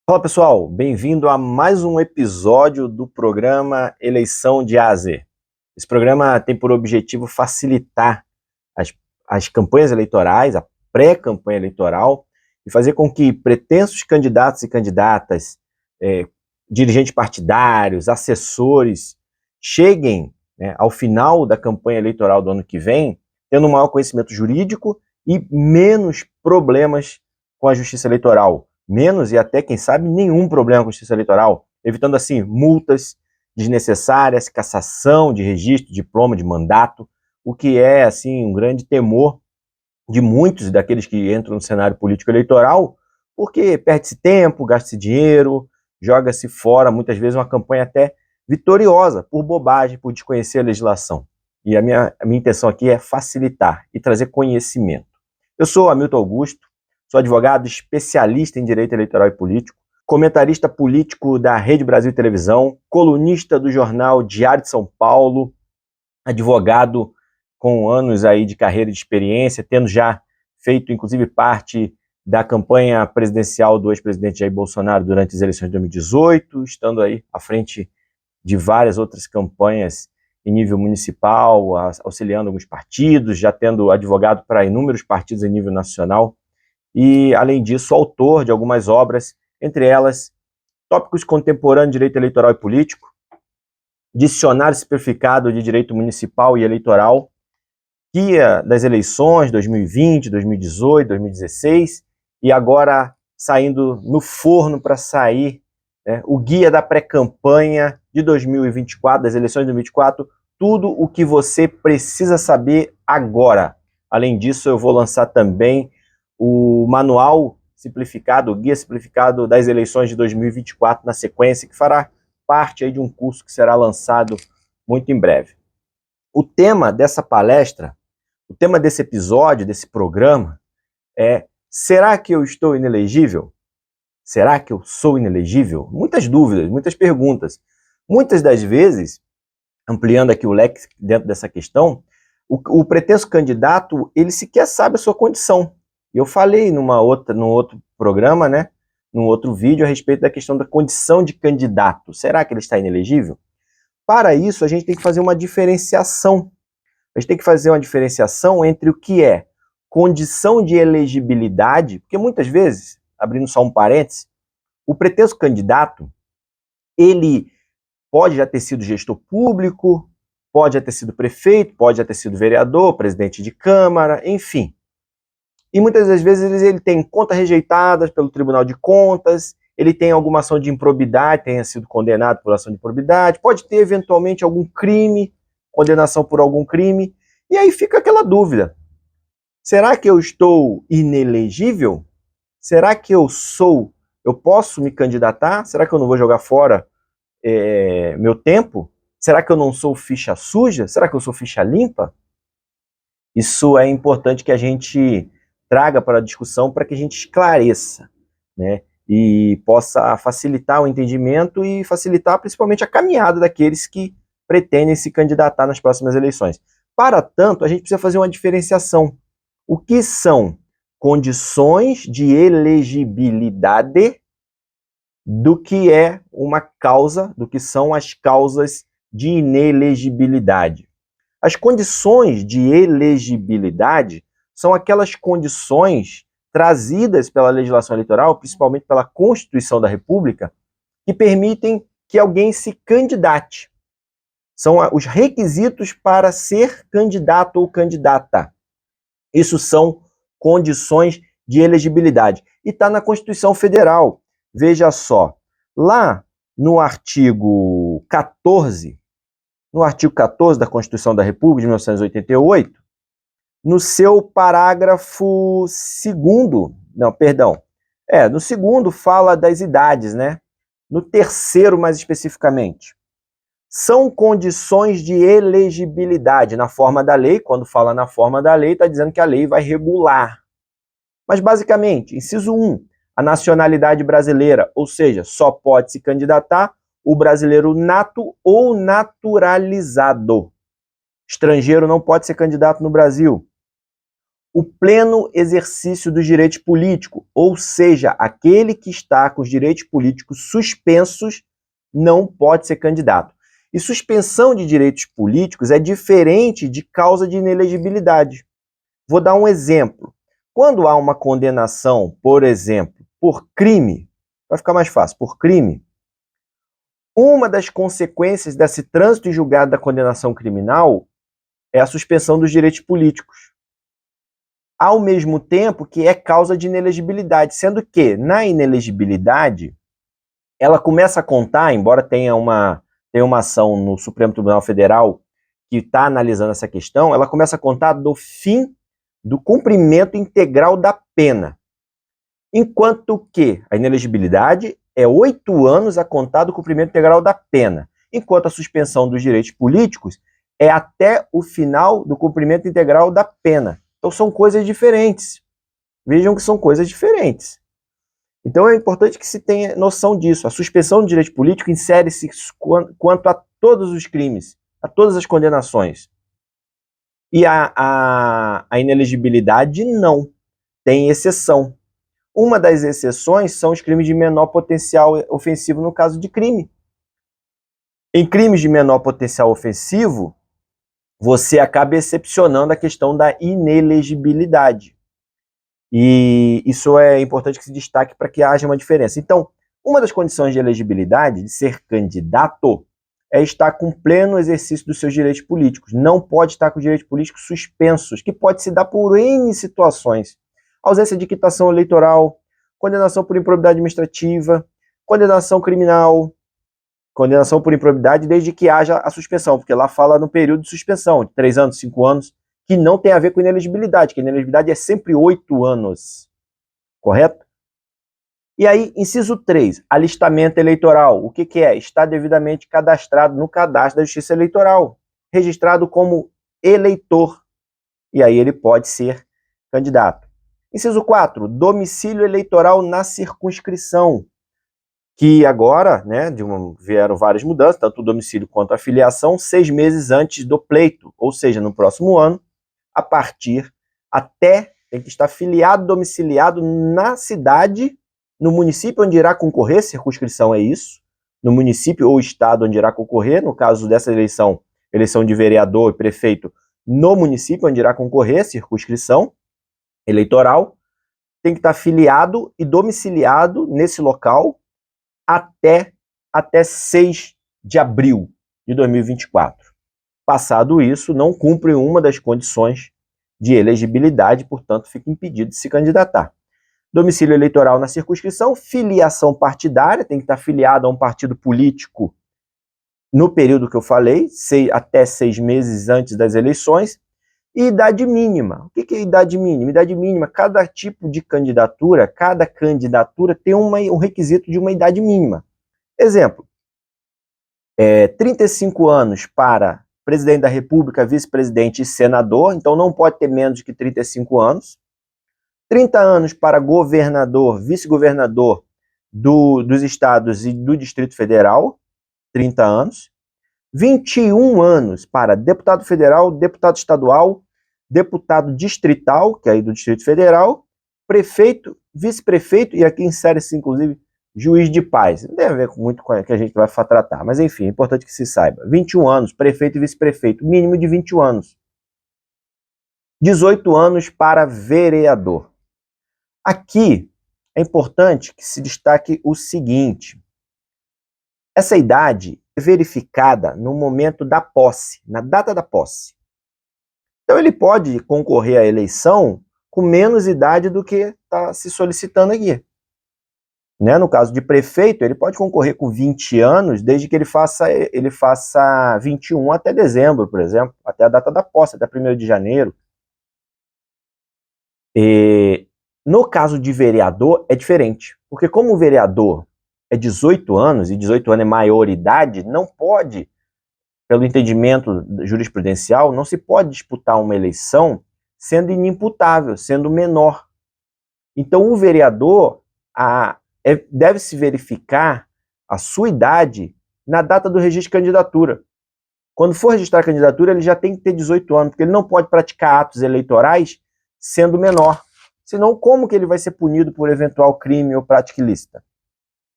Fala pessoal, bem-vindo a mais um episódio do programa Eleição de A a Z. Esse programa tem por objetivo facilitar as, as campanhas eleitorais, a pré-campanha eleitoral, e fazer com que pretensos candidatos e candidatas, dirigentes partidários, assessores, cheguem, ao final da campanha eleitoral do ano que vem, tendo um maior conhecimento jurídico e menos problemas com a justiça eleitoral. Menos e até, quem sabe, nenhum problema com a justiça eleitoral, evitando, assim, multas desnecessárias, cassação de registro, diploma, de mandato, o que é, assim, um grande temor de muitos daqueles que entram no cenário político eleitoral, porque perde-se tempo, gasta-se dinheiro, joga-se fora, muitas vezes, uma campanha até vitoriosa, por bobagem, por desconhecer a legislação. E a minha intenção aqui é facilitar e trazer conhecimento. Eu sou Hamilton Augusto, sou advogado especialista em direito eleitoral e político, comentarista político da Rede Brasil Televisão, colunista do jornal Diário de São Paulo, advogado com anos aí de carreira e de experiência, tendo já feito, inclusive, parte da campanha presidencial do ex-presidente Jair Bolsonaro durante as eleições de 2018, estando aí à frente de várias outras campanhas em nível municipal, auxiliando alguns partidos, já tendo advogado para inúmeros partidos em nível nacional, e, além disso, autor de algumas obras, entre elas Tópicos Contemporâneos de Direito Eleitoral e Político, Dicionário Simplificado de Direito Municipal e Eleitoral, Guia das Eleições 2020, 2018, 2016, e agora saindo no forno para sair, o Guia da Pré-Campanha de 2024, das eleições de 2024, tudo o que você precisa saber agora. Além disso, eu vou lançar também o manual simplificado, o guia simplificado das eleições de 2024 na sequência, que fará parte aí de um curso que será lançado muito em breve. O tema dessa palestra, o tema desse episódio, desse programa, é: será que eu estou inelegível? Será que eu sou inelegível? Muitas dúvidas, muitas perguntas. Muitas das vezes, ampliando aqui o leque dentro dessa questão, o pretenso candidato, ele sequer sabe a sua condição. Eu falei num outro programa, num outro vídeo, a respeito da questão da condição de candidato. Será que ele está inelegível? Para isso, a gente tem que fazer uma diferenciação. A gente tem que fazer uma diferenciação entre o que é condição de elegibilidade, porque muitas vezes, abrindo só um parênteses, o pretenso candidato, ele pode já ter sido gestor público, pode já ter sido prefeito, pode já ter sido vereador, presidente de Câmara, enfim. E muitas das vezes ele tem contas rejeitadas pelo Tribunal de Contas, ele tem alguma ação de improbidade, tenha sido condenado por ação de improbidade, pode ter eventualmente algum crime, condenação por algum crime, e aí fica aquela dúvida: será que eu estou inelegível? Será que eu posso me candidatar? Será que eu não vou jogar fora meu tempo? Será que eu não sou ficha suja? Será que eu sou ficha limpa? Isso é importante que a gente traga para a discussão, para que a gente esclareça, e possa facilitar o entendimento e facilitar principalmente a caminhada daqueles que pretendem se candidatar nas próximas eleições. Para tanto, a gente precisa fazer uma diferenciação. O que são condições de elegibilidade do que é uma causa, do que são as causas de inelegibilidade. As condições de elegibilidade são aquelas condições trazidas pela legislação eleitoral, principalmente pela Constituição da República, que permitem que alguém se candidate. São os requisitos para ser candidato ou candidata. Isso são condições de elegibilidade. E está na Constituição Federal. Veja só, lá no artigo 14, da Constituição da República de 1988, no seu parágrafo 2º, no segundo fala das idades, No terceiro, mais especificamente, são condições de elegibilidade na forma da lei. Quando fala na forma da lei, está dizendo que a lei vai regular. Mas, basicamente, inciso 1, a nacionalidade brasileira, ou seja, só pode se candidatar o brasileiro nato ou naturalizado. Estrangeiro não pode ser candidato no Brasil. o pleno exercício dos direitos políticos, ou seja, aquele que está com os direitos políticos suspensos não pode ser candidato. E suspensão de direitos políticos é diferente de causa de inelegibilidade. Vou dar um exemplo. Quando há uma condenação, por exemplo, por crime, vai ficar mais fácil, por crime, uma das consequências desse trânsito em julgado da condenação criminal é a suspensão dos direitos políticos. Ao mesmo tempo que é causa de inelegibilidade, sendo que, na inelegibilidade, ela começa a contar, embora tenha uma ação no Supremo Tribunal Federal que está analisando essa questão, ela começa a contar do fim do cumprimento integral da pena. Enquanto que a inelegibilidade é 8 anos a contar do cumprimento integral da pena, enquanto a suspensão dos direitos políticos é até o final do cumprimento integral da pena. Então são coisas diferentes. Vejam que são coisas diferentes. Então é importante que se tenha noção disso. A suspensão do direito político insere-se quanto a todos os crimes, a todas as condenações. E a inelegibilidade não, tem exceção. Uma das exceções são os crimes de menor potencial ofensivo no caso de crime. Em crimes de menor potencial ofensivo, você acaba excepcionando a questão da inelegibilidade. E isso é importante que se destaque para que haja uma diferença. Então, uma das condições de elegibilidade, de ser candidato, é estar com pleno exercício dos seus direitos políticos. Não pode estar com os direitos políticos suspensos, que pode se dar por N situações. Ausência de quitação eleitoral, condenação por improbidade administrativa, condenação criminal, condenação por improbidade desde que haja a suspensão, porque lá fala no período de suspensão, de 3 anos, 5 anos, que não tem a ver com inelegibilidade, que a inelegibilidade é sempre 8 anos, correto? E aí, inciso 3, alistamento eleitoral. O que é? Está devidamente cadastrado no cadastro da Justiça Eleitoral, registrado como eleitor, e aí ele pode ser candidato. Inciso 4, domicílio eleitoral na circunscrição, que agora, né, vieram várias mudanças, tanto o domicílio quanto a filiação, 6 meses antes do pleito, ou seja, no próximo ano, a partir até tem que estar filiado, domiciliado na cidade, no município onde irá concorrer, circunscrição é isso, no município ou estado onde irá concorrer, no caso dessa eleição de vereador e prefeito, no município onde irá concorrer, circunscrição eleitoral, tem que estar filiado e domiciliado nesse local até 6 de abril de 2024. Passado isso, não cumpre uma das condições de elegibilidade, portanto, fica impedido de se candidatar. Domicílio eleitoral na circunscrição, filiação partidária, tem que estar filiado a um partido político no período que eu falei, até 6 meses antes das eleições, e idade mínima. O que é idade mínima? Idade mínima, cada tipo de candidatura, cada candidatura tem um requisito de uma idade mínima. Exemplo, 35 anos para presidente da República, vice-presidente e senador, então não pode ter menos de 35 anos. 30 anos para governador, vice-governador dos estados e do Distrito Federal, 30 anos. 21 anos para deputado federal, deputado estadual, deputado distrital, que é aí do Distrito Federal, prefeito, vice-prefeito, e aqui insere-se, inclusive, juiz de paz. Não tem a ver muito com o que a gente vai tratar, mas enfim, é importante que se saiba. 21 anos, prefeito e vice-prefeito, mínimo de 21 anos. 18 anos para vereador. Aqui é importante que se destaque o seguinte: essa idade é verificada no momento da posse, na data da posse. Então ele pode concorrer à eleição com menos idade do que está se solicitando aqui. Né? No caso de prefeito, ele pode concorrer com 20 anos, desde que ele faça 21 até dezembro, por exemplo, até a data da posse, até 1º de janeiro. No caso de vereador, é diferente, porque como o vereador é 18 anos, e 18 anos é maioridade, não pode, pelo entendimento jurisprudencial, não se pode disputar uma eleição sendo inimputável, sendo menor. Então o vereador deve-se verificar a sua idade na data do registro de candidatura. Quando for registrar a candidatura, ele já tem que ter 18 anos, porque ele não pode praticar atos eleitorais sendo menor. Senão, como que ele vai ser punido por eventual crime ou prática ilícita?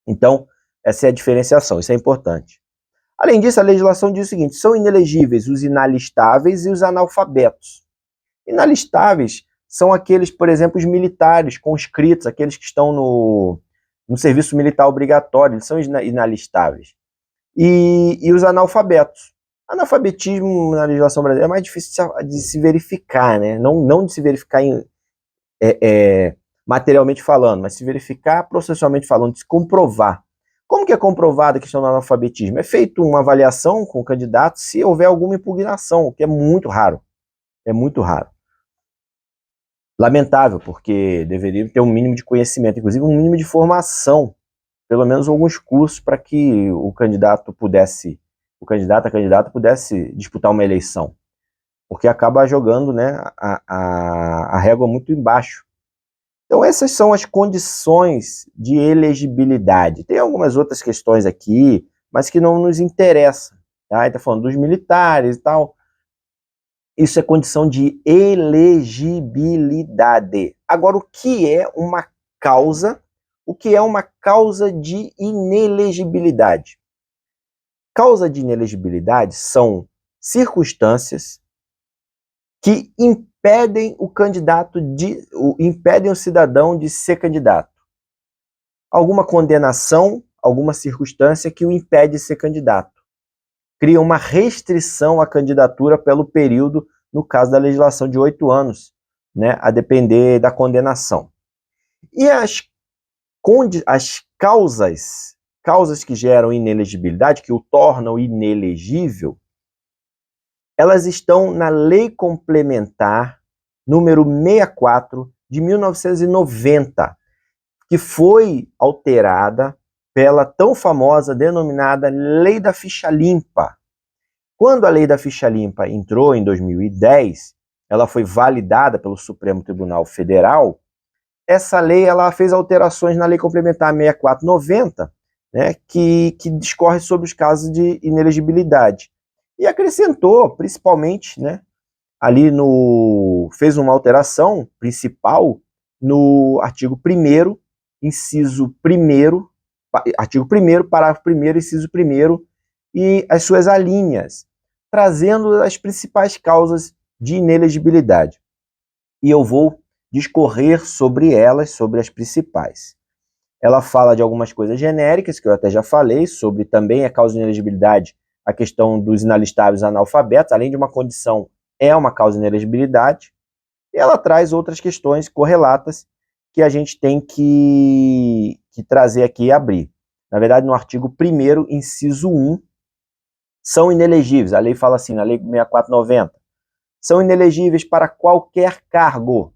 Então, essa é a diferenciação, isso é importante. Além disso, a legislação diz o seguinte: são inelegíveis os inalistáveis e os analfabetos. Inalistáveis são aqueles, por exemplo, os militares conscritos, aqueles que estão no serviço militar obrigatório, eles são inalistáveis. E os analfabetos. Analfabetismo na legislação brasileira é mais difícil de se verificar, né? Não de se verificar materialmente falando, mas se verificar processualmente falando, de se comprovar. Como que é comprovada a questão do analfabetismo? É feita uma avaliação com o candidato se houver alguma impugnação, o que é muito raro. É muito raro. Lamentável, porque deveria ter um mínimo de conhecimento, inclusive um mínimo de formação, pelo menos alguns cursos para que o candidato, a candidata pudesse disputar uma eleição, porque acaba jogando, né, a régua muito embaixo. Então essas são as condições de elegibilidade. Tem algumas outras questões aqui, mas que não nos interessam. Tá? Está falando dos militares e tal. Isso é condição de elegibilidade. Agora, o que é uma causa? O que é uma causa de inelegibilidade? Causa de inelegibilidade são circunstâncias que impedem impedem o cidadão de ser candidato. Alguma condenação, alguma circunstância que o impede de ser candidato. Cria uma restrição à candidatura pelo período, no caso da legislação de 8 anos, né, a depender da condenação. E as causas que geram inelegibilidade, que o tornam inelegível, elas estão na Lei Complementar número 64 de 1990, que foi alterada pela tão famosa denominada Lei da Ficha Limpa. Quando a Lei da Ficha Limpa entrou em 2010, ela foi validada pelo Supremo Tribunal Federal. Essa lei ela fez alterações na Lei Complementar 6490, né, que discorre sobre os casos de inelegibilidade. E acrescentou, principalmente, né, fez uma alteração principal no artigo 1º, inciso 1º, artigo 1º, parágrafo 1º, inciso 1º, e as suas alíneas, trazendo as principais causas de inelegibilidade. E eu vou discorrer sobre elas, sobre as principais. Ela fala de algumas coisas genéricas, que eu até já falei, sobre também a causa de inelegibilidade, a questão dos inalistáveis analfabetos, além de uma condição, é uma causa de inelegibilidade. E ela traz outras questões correlatas que a gente tem que trazer aqui e abrir. Na verdade, no artigo 1º, inciso 1, são inelegíveis. A lei fala assim, na Lei 6490, são inelegíveis para qualquer cargo.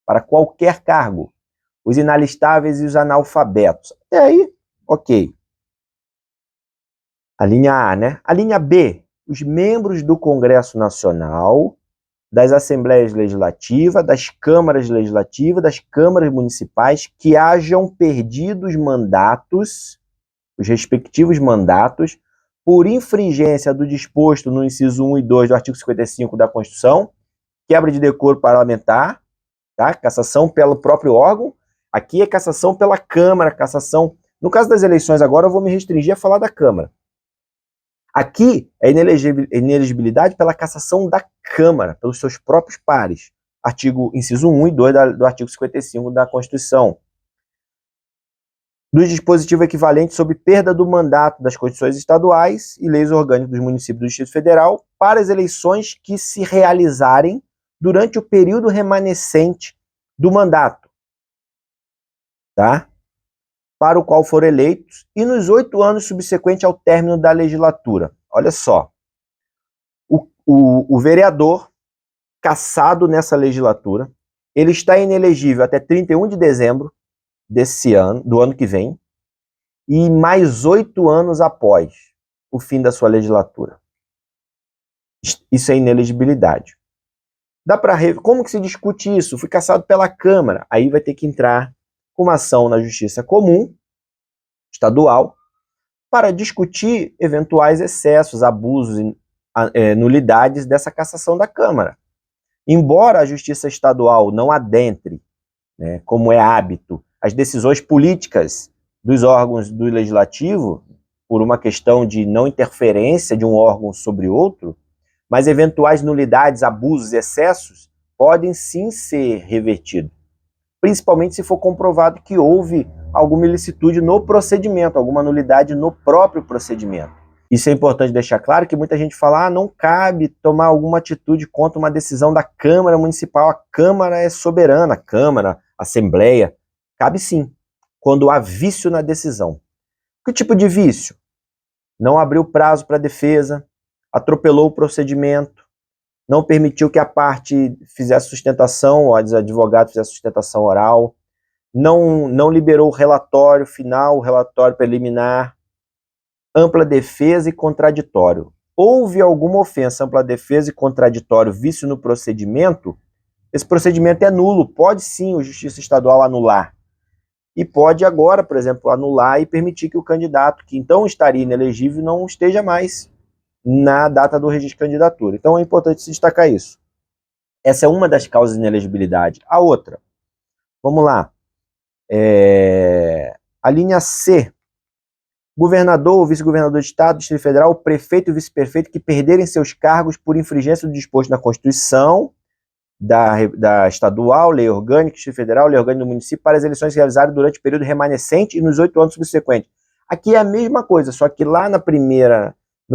Para qualquer cargo. Os inalistáveis e os analfabetos. Até aí, ok. A linha A, né? A linha B, os membros do Congresso Nacional, das Assembleias Legislativas, das Câmaras Legislativas, das Câmaras Municipais, que hajam perdido os mandatos, os respectivos mandatos, por infringência do disposto no inciso 1 e 2 do artigo 55 da Constituição, quebra de decoro parlamentar, tá? Cassação pelo próprio órgão, aqui é cassação pela Câmara, cassação... No caso das eleições agora eu vou me restringir a falar da Câmara. Aqui é inelegibilidade pela cassação da Câmara, pelos seus próprios pares. Inciso 1 e 2 do artigo 55 da Constituição. Do dispositivo equivalente sobre perda do mandato das Constituições estaduais e leis orgânicas dos municípios do Distrito Federal para as eleições que se realizarem durante o período remanescente do mandato, tá? Para o qual foram eleitos, e nos 8 anos subsequentes ao término da legislatura. Olha só, o vereador cassado nessa legislatura, ele está inelegível até 31 de dezembro desse ano, do ano que vem, e mais 8 anos após o fim da sua legislatura. Isso é inelegibilidade. Como que se discute isso? Fui cassado pela Câmara, aí vai ter que entrar com uma ação na Justiça Comum, estadual, para discutir eventuais excessos, abusos, nulidades dessa cassação da Câmara. Embora a Justiça Estadual não adentre, né, como é hábito, as decisões políticas dos órgãos do Legislativo, por uma questão de não interferência de um órgão sobre outro, mas eventuais nulidades, abusos, excessos, podem sim ser revertidos, principalmente se for comprovado que houve alguma ilicitude no procedimento, alguma nulidade no próprio procedimento. Isso é importante deixar claro, que muita gente fala, não cabe tomar alguma atitude contra uma decisão da Câmara Municipal, a Câmara é soberana, a Câmara, a Assembleia. Cabe sim, quando há vício na decisão. Que tipo de vício? Não abriu prazo para defesa, atropelou o procedimento, não permitiu que a parte fizesse sustentação, os advogados fizessem sustentação oral, não liberou o relatório final, o relatório preliminar, ampla defesa e contraditório. Houve alguma ofensa, ampla defesa e contraditório, vício no procedimento, esse procedimento é nulo, pode sim o Justiça Estadual anular. E pode agora, por exemplo, anular e permitir que o candidato, que então estaria inelegível, não esteja mais na data do registro de candidatura. Então é importante se destacar isso. Essa é uma das causas de inelegibilidade. A outra, vamos lá, a linha C, governador ou vice-governador de estado, Distrito Federal, prefeito e vice-prefeito que perderem seus cargos por infringência do disposto na Constituição, da estadual, lei orgânica, Distrito Federal, lei orgânica do município, para as eleições realizadas durante o período remanescente e nos 8 anos subsequentes. Aqui é a mesma coisa, só que lá no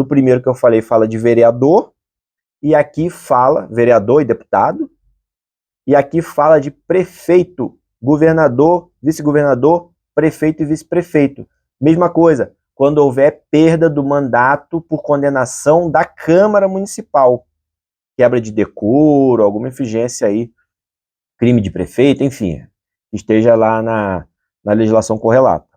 primeiro que eu falei, fala de vereador, e aqui fala vereador e deputado, e aqui fala de prefeito, governador, vice-governador, prefeito e vice-prefeito. Mesma coisa, quando houver perda do mandato por condenação da Câmara Municipal, quebra de decoro, alguma infringência aí, crime de prefeito, enfim, esteja lá na legislação correlata.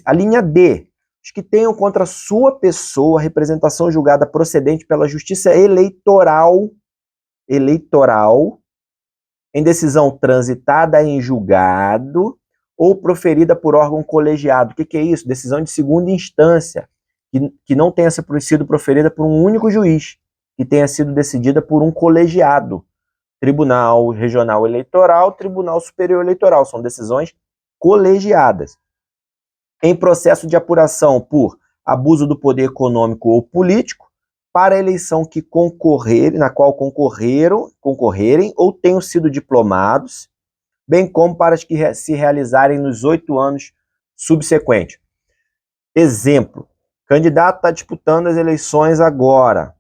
A linha D, os que tenham contra sua pessoa representação julgada procedente pela Justiça Eleitoral, em decisão transitada em julgado ou proferida por órgão colegiado. O que é isso? Decisão de segunda instância, que não tenha sido proferida por um único juiz, que tenha sido decidida por um colegiado. Tribunal Regional Eleitoral, Tribunal Superior Eleitoral, são decisões colegiadas. Em processo de apuração por abuso do poder econômico ou político, para a eleição que na qual concorrerem ou tenham sido diplomados, bem como para as que se realizarem nos 8 anos subsequentes. Exemplo, candidato está disputando as eleições agora,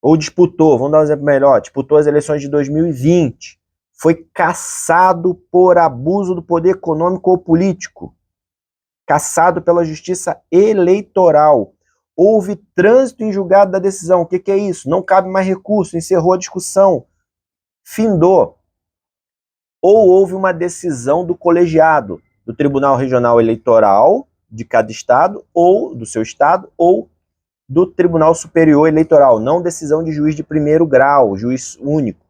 ou disputou, vamos dar um exemplo melhor, disputou as eleições de 2020, foi cassado por abuso do poder econômico ou político, cassado pela Justiça Eleitoral. Houve trânsito em julgado da decisão. O que é isso? Não cabe mais recurso, encerrou a discussão, findou. Ou houve uma decisão do colegiado, do Tribunal Regional Eleitoral de cada estado, ou do seu estado, ou do Tribunal Superior Eleitoral, não decisão de juiz de primeiro grau, juiz único.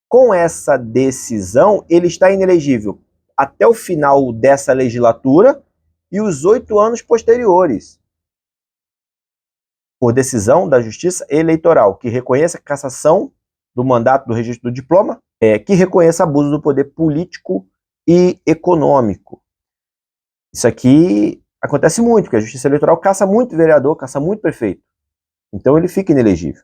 Com essa decisão, ele está inelegível até o final dessa legislatura e os 8 anos posteriores, por decisão da Justiça Eleitoral, que reconheça a cassação do mandato do registro do diploma, que reconheça abuso do poder político e econômico. Isso aqui acontece muito, porque a Justiça Eleitoral caça muito vereador, caça muito prefeito. Então ele fica inelegível.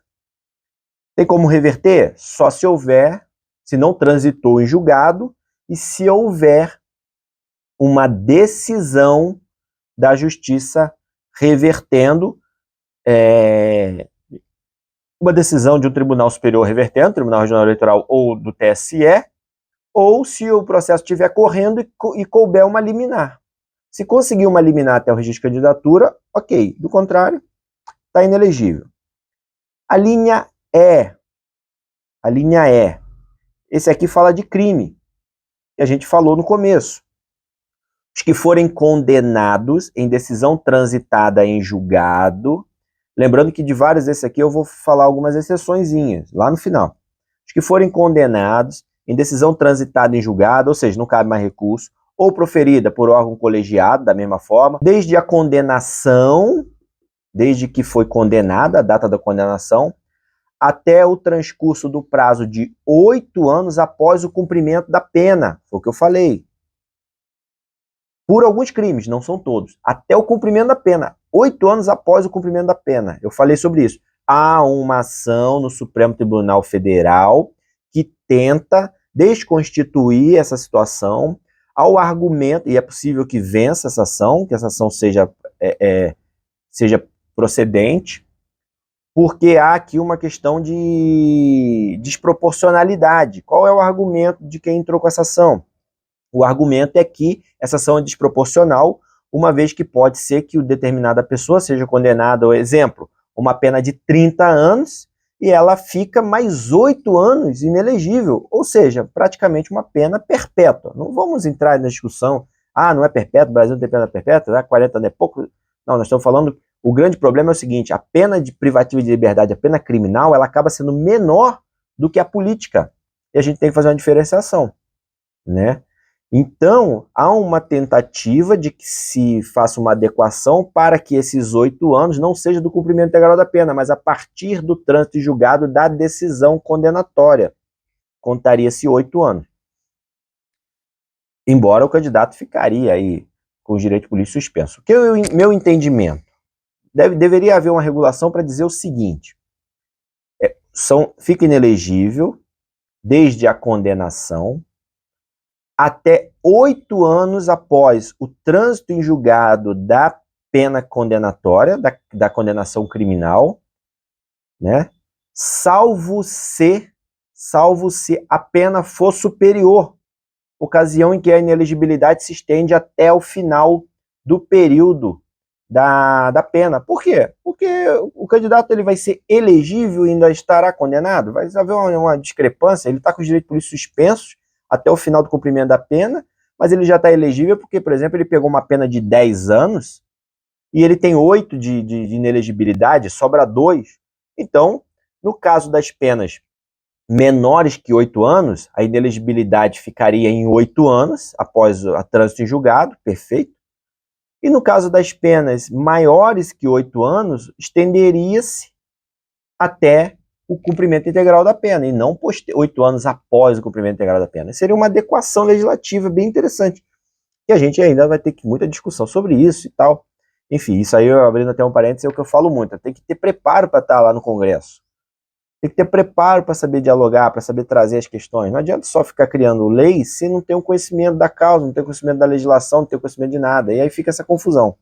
Tem como reverter? Só se houver, se não transitou em julgado, e se houver uma decisão da Justiça revertendo, uma decisão de um Tribunal Superior revertendo, Tribunal Regional Eleitoral ou do TSE, ou se o processo estiver correndo e couber uma liminar. Se conseguir uma liminar até o registro de candidatura, ok. Do contrário, está inelegível. A linha E. Esse aqui fala de crime, que a gente falou no começo. Os que forem condenados em decisão transitada em julgado, lembrando que de vários desses aqui eu vou falar algumas exceçõezinhas lá no final. Os que forem condenados em decisão transitada em julgado, ou seja, não cabe mais recurso, ou proferida por órgão colegiado, da mesma forma, desde a condenação, desde que foi condenada, a data da condenação, até o transcurso do prazo de 8 anos após o cumprimento da pena. Foi o que eu falei. Por alguns crimes, não são todos. Até o cumprimento da pena. 8 anos após o cumprimento da pena. Eu falei sobre isso. Há uma ação no Supremo Tribunal Federal que tenta desconstituir essa situação ao argumento, e é possível que vença essa ação, que essa ação seja procedente, porque há aqui uma questão de desproporcionalidade. Qual é o argumento de quem entrou com essa ação? O argumento é que essa ação é desproporcional, uma vez que pode ser que determinada pessoa seja condenada, por exemplo, uma pena de 30 anos, e ela fica mais 8 anos inelegível, ou seja, praticamente uma pena perpétua. Não vamos entrar na discussão, não é perpétuo, o Brasil não tem pena perpétua, 40 anos é pouco. Não, nós estamos falando, o grande problema é o seguinte, a pena de privativa de liberdade, a pena criminal, ela acaba sendo menor do que a política, e a gente tem que fazer uma diferenciação, né? Então, há uma tentativa de que se faça uma adequação para que esses 8 anos não seja do cumprimento integral da pena, mas a partir do trânsito julgado da decisão condenatória. Contaria-se 8 anos. Embora o candidato ficaria aí com o direito político suspenso. O que meu entendimento? Deveria haver uma regulação para dizer o seguinte, fica inelegível desde a condenação até 8 anos após o trânsito em julgado da pena condenatória, da condenação criminal, né? Salvo se a pena for superior, ocasião em que a inelegibilidade se estende até o final do período da pena. Por quê? Porque o candidato ele vai ser elegível e ainda estará condenado? Vai haver uma discrepância, ele está com os direitos políticos suspensos até o final do cumprimento da pena, mas ele já está elegível porque, por exemplo, ele pegou uma pena de 10 anos e ele tem 8 de inelegibilidade, sobra 2. Então, no caso das penas menores que 8 anos, a inelegibilidade ficaria em 8 anos após a trânsito em julgado, perfeito. E no caso das penas maiores que 8 anos, estenderia-se até o cumprimento integral da pena, e não 8 anos após o cumprimento integral da pena. Seria uma adequação legislativa bem interessante. E a gente ainda vai ter muita discussão sobre isso e tal. Enfim, isso aí, abrindo até um parênteses, é o que eu falo muito. Tem que ter preparo para estar lá no Congresso. Tem que ter preparo para saber dialogar, para saber trazer as questões. Não adianta só ficar criando leis se não tem um conhecimento da causa, não tem conhecimento da legislação, não tem conhecimento de nada. E aí fica essa confusão.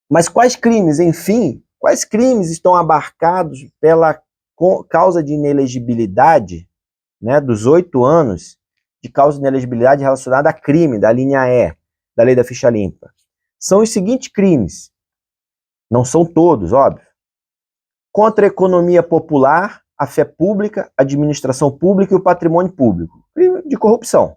Mas quais crimes, enfim, quais crimes estão abarcados pela causa de inelegibilidade, né, dos 8 anos de causa de inelegibilidade relacionada a crime, da linha E, da lei da ficha limpa? São os seguintes crimes. Não são todos, óbvio. Contra a economia popular, a fé pública, a administração pública e o patrimônio público. Crime de corrupção.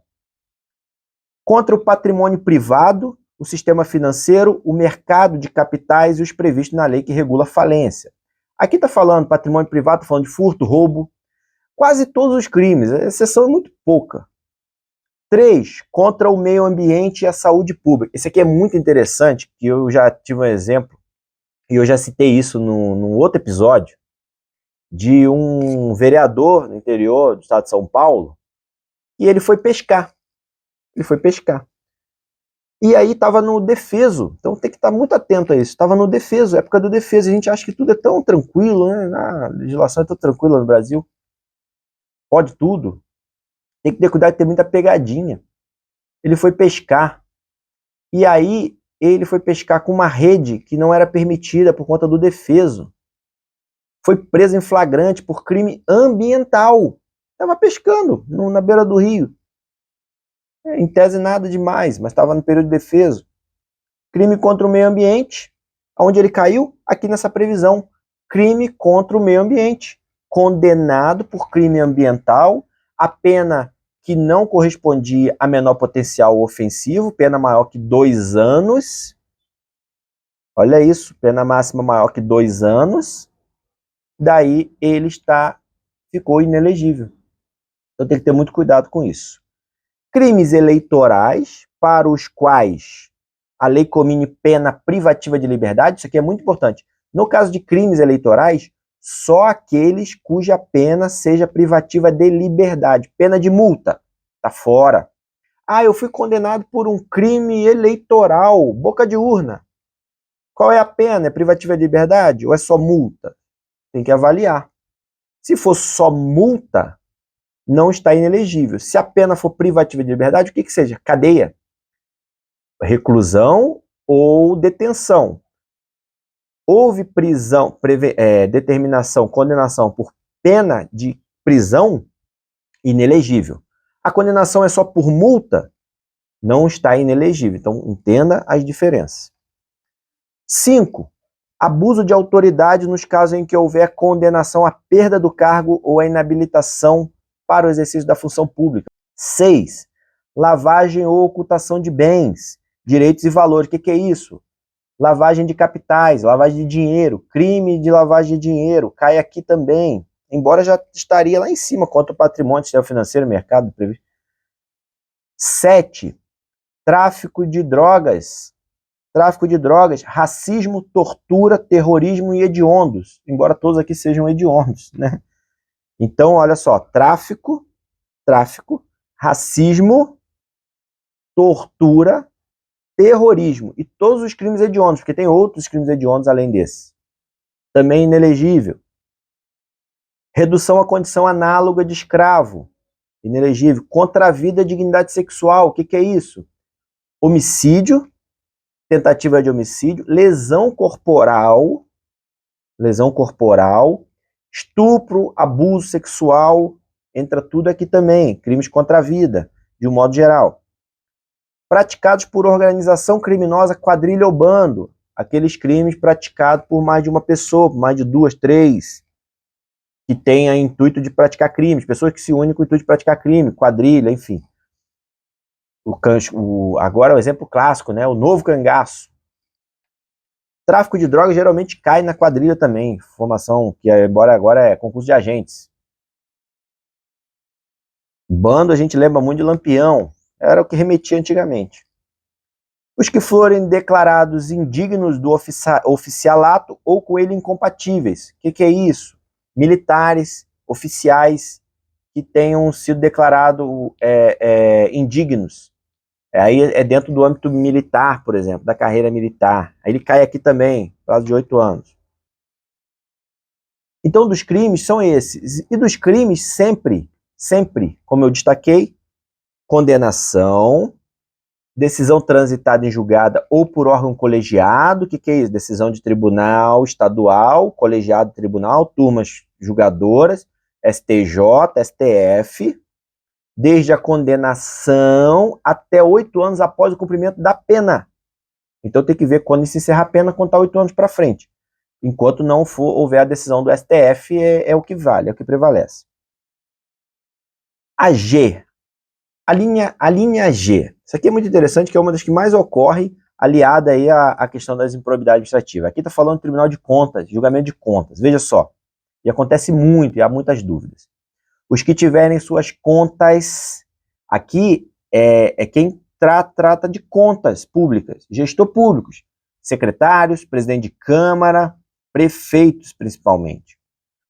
Contra o patrimônio privado, o sistema financeiro, o mercado de capitais e os previstos na lei que regula a falência. Aqui está falando patrimônio privado, está falando de furto, roubo, quase todos os crimes, a exceção é muito pouca. 3, contra o meio ambiente e a saúde pública. Esse aqui é muito interessante, que eu já tive um exemplo, e eu já citei isso num outro episódio, de um vereador no interior do estado de São Paulo, e ele foi pescar. E aí estava no defeso, então tem que estar muito atento a isso. Estava no defeso, época do defeso, a gente acha que tudo é tão tranquilo, né? A legislação é tão tranquila no Brasil. Pode tudo. Tem que ter cuidado de ter muita pegadinha. Ele foi pescar. E aí ele foi pescar com uma rede que não era permitida por conta do defeso. Foi preso em flagrante por crime ambiental. Estava pescando na beira do rio. Em tese nada demais, mas estava no período de defeso. Crime contra o meio ambiente, onde ele caiu? Aqui nessa previsão. Crime contra o meio ambiente. Condenado por crime ambiental, a pena que não correspondia a menor potencial ofensivo, pena maior que 2 anos. Olha isso, pena máxima maior que 2 anos. Daí ele ficou inelegível. Então tem que ter muito cuidado com isso. Crimes eleitorais, para os quais a lei comine pena privativa de liberdade, isso aqui é muito importante. No caso de crimes eleitorais, só aqueles cuja pena seja privativa de liberdade. Pena de multa, tá fora. Ah, eu fui condenado por um crime eleitoral, boca de urna. Qual é a pena? É privativa de liberdade ou é só multa? Tem que avaliar. Se for só multa, não está inelegível. Se a pena for privativa de liberdade, o que seja? Cadeia, reclusão ou detenção. Houve prisão, determinação, condenação por pena de prisão, inelegível. A condenação é só por multa, não está inelegível. Então, entenda as diferenças. 5. Abuso de autoridade nos casos em que houver condenação à perda do cargo ou à inabilitação para o exercício da função pública. 6. Lavagem ou ocultação de bens, direitos e valores. O que é isso? Lavagem de capitais, lavagem de dinheiro, crime de lavagem de dinheiro, cai aqui também, embora já estaria lá em cima quanto ao patrimônio, sistema financeiro, mercado previsto. 7. Tráfico de drogas, racismo, tortura, terrorismo e hediondos, embora todos aqui sejam hediondos, né? Então, olha só, tráfico, racismo, tortura, terrorismo e todos os crimes hediondos, porque tem outros crimes hediondos além desse. Também inelegível. Redução à condição análoga de escravo, inelegível. Contra a vida e dignidade sexual, o que é isso? Homicídio, tentativa de homicídio, lesão corporal, estupro, abuso sexual, entra tudo aqui também, crimes contra a vida, de um modo geral. Praticados por organização criminosa, quadrilha ou bando, aqueles crimes praticados por mais de uma pessoa, por mais de 2, 3, que tenha intuito de praticar crimes, pessoas que se unem com o intuito de praticar crime, quadrilha, enfim. Agora é o exemplo clássico, né? O novo cangaço. Tráfico de drogas geralmente cai na quadrilha também, formação que embora agora é concurso de agentes. Bando a gente lembra muito de Lampião, era o que remetia antigamente. Os que forem declarados indignos do oficialato ou com ele incompatíveis. O que é isso? Militares, oficiais que tenham sido declarados indignos. Aí é dentro do âmbito militar, por exemplo, da carreira militar. Aí ele cai aqui também, prazo de 8 anos. Então, dos crimes são esses. E dos crimes, sempre, como eu destaquei, condenação, decisão transitada em julgada ou por órgão colegiado. O que é isso? Decisão de tribunal estadual, colegiado tribunal, turmas julgadoras, STJ, STF, desde a condenação até 8 anos após o cumprimento da pena. Então tem que ver quando se encerra a pena, contar 8 anos para frente. Enquanto não houver a decisão do STF, é o que vale, é o que prevalece. A G. A linha G. Isso aqui é muito interessante, que é uma das que mais ocorre, aliada aí à questão das improbidades administrativas. Aqui está falando do Tribunal de Contas, julgamento de contas. Veja só. E acontece muito, e há muitas dúvidas. Os que tiverem suas contas, aqui é quem trata de contas públicas, gestor públicos, secretários, presidente de Câmara, prefeitos principalmente.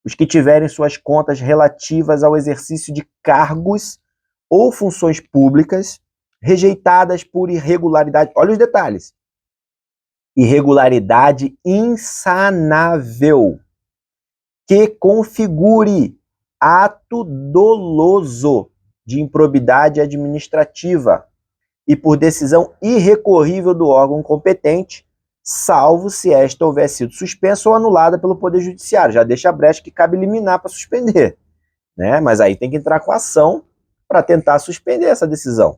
Os que tiverem suas contas relativas ao exercício de cargos ou funções públicas rejeitadas por irregularidade. Olha os detalhes. Irregularidade insanável que configure ato doloso de improbidade administrativa e por decisão irrecorrível do órgão competente, salvo se esta houver sido suspensa ou anulada pelo Poder Judiciário. Já deixa a brecha que cabe liminar para suspender, né? Mas aí tem que entrar com ação para tentar suspender essa decisão.